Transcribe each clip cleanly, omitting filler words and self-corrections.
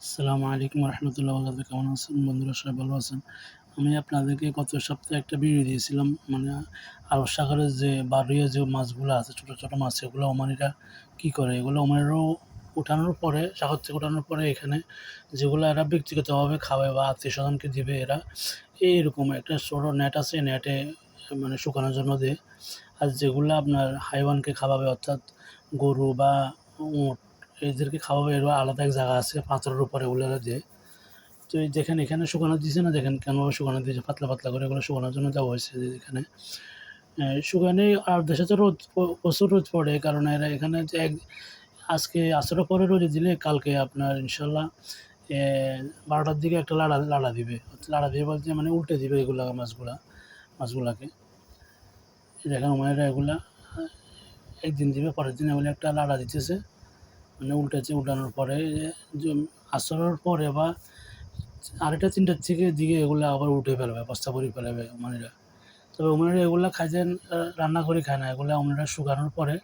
আসসালামু আলাইকুম রহমতুল্লাহ বরকাতুহু। কেমন আছেন বন্ধুরা? সবাই ভালো আছেন? আমি আপনাদেরকে গত সপ্তাহে একটা ভিডিও দিয়েছিলাম, মানে আরব সাগরের যে বারুইয়া যে মাছগুলো আছে, ছোটো ছোটো মাছ, এগুলো ওমানিরা কী করে, এগুলো ওমানিরাও উঠানোর পরে, সাগর থেকে উঠানোর পরে এখানে যেগুলো এরা ব্যক্তিগতভাবে খাবে বা আত্মীয় স্বজনকে দিবে, এরা এইরকম একটা ছোটো নেট আছে, নেটে মানে শুকানোর জন্য দেয়। আর যেগুলো আপনার হাইওয়ানকে খাওয়াবে, অর্থাৎ গরু বা উট, এদেরকে খাওয়াবে, এর আলাদা এক জায়গা আছে পাথরের উপরে, ওগুলো দেয়। তো এই দেখেন এখানে শুকানো দিয়েছে না, দেখেন কেমনভাবে শুকানো দিয়েছে, পাতলা পাতলা করে এগুলো শুকানোর জন্য দেওয়া হয়েছে। যে এখানে শুকানে, আর দেশে তো রোদ প্রচুর রোদ পড়ে, কারণ এরা এখানে যে আজকে আসরের পরে রোদে দিলে কালকে আপনার ইনশাল্লাহ 12টার দিকে একটা লাড়া লাড়া দিবে। লাড়া দিবে বলতে মানে উল্টে দিবে এগুলা মাছগুলাকে। দেখেন ওমানেরা এগুলা একদিন দিবে, পরের দিন এগুলো একটা লাড়া দিতেছে, মানে উল্টেছে। উল্টানোর পরে যে আসরের পরে বা 2:30-3টার দিকে এগুলো আবার উঠে ফেলবে, বস্তা ভরে ফেলবে ওমানিরা। তবে ওমানিরা এগুলো খাইছেন, রান্না করে খায় না, এগুলো ওমানিরা শুকানোর পরে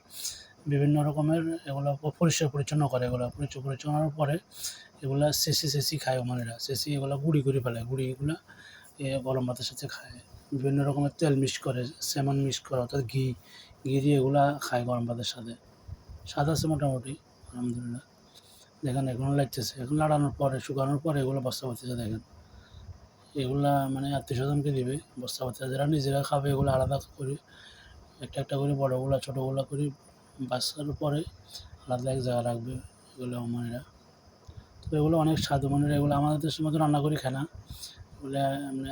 বিভিন্ন রকমের এগুলো পরিষ্কার পরিচ্ছন্ন করে। এগুলো পরিষ্কার পরিচ্ছন্নর পরে এগুলা চেঁচি খায় ওমানিরা। চেঁচি এগুলো গুঁড়ি করে ফেলে, গুঁড়ি এগুলো গরম ভাতের সাথে খায়। বিভিন্ন রকমের তেল মিক্স করে, স্যামন মিক্স করে, অর্থাৎ ঘি দিয়ে এগুলা খায় গরম ভাতের সাথে। স্বাদ আছে মোটামুটি, আলহামদুলিল্লাহ। দেখেন এখনও লাগতেছে, এখন লাড়ানোর পরে, শুকানোর পরে এগুলো বস্তা ভর্তিতে দেখেন। এগুলা মানে আত্মীয়স্বজনকে দিবে বস্তা ভর্তিতে, যারা নিজেরা খাবে এগুলো আলাদা করে একটা একটা করে, বড়গুলা ছোটোগুলা করে বাছার পরে আলাদা এক জায়গায় রাখবে এগুলো ওমানিরা। তো এগুলো অনেক স্বাদ। ওমানিরা এগুলো আমাদের দেশের মতো রান্না করে খায় না এগুলো।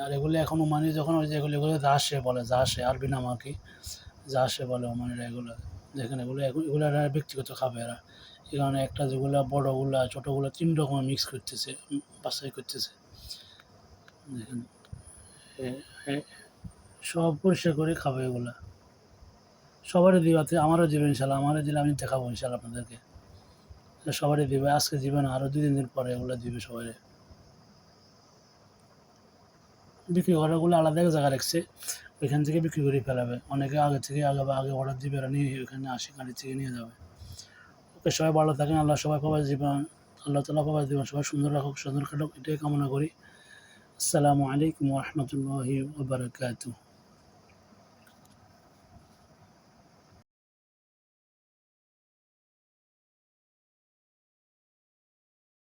আর এগুলো এখন ওমানি যখন ওই যে এগুলো জাসে বলে, জাসে আরবি নাম আর কি, জাসে বলে ওমানিরা এগুলো। দেখেন এগুলো এগুলো এরা ব্যক্তিগত খাবে এরা, এই কারণে একটা যেগুলো বড়গুলা ছোটোগুলো 3 রকমের মিক্স করতেছে, বাছাই করতেছে। দেখেন সব পরিষ্কার করে খাবে এগুলা। সবারই দিবাতে, আমারও দিবে ইনশাল্লাহ, আমারও দিলে আমি দেখাবো ইনশাল্লাহ আপনাদেরকে। সবারই দিবে, আজকে দিবে না, আরও 2-3 দিন পরে এগুলো দিবে সবাই। বিক্রি করাগুলো আলাদা এক জায়গায় রাখছে, ওইখান থেকে বিক্রি করে ফেলাবে। অনেকে আগে থেকে আগে অর্ডার দিবে, এরা নিয়ে ওইখানে আসে, গাড়ি থেকে নিয়ে যাবে। ওকে, সবাই ভালো থাকেন, আল্লাহ সবাই প্রবাস জীবন, আল্লাহ তালা প্রবাস জীবন সবাই সুন্দর রাখুক, সুন্দর কাটুক, এটাই কামনা করি। আসসালামু আলাইকুম রহমতুল্লাহি ওয়া বারাকাতুহু।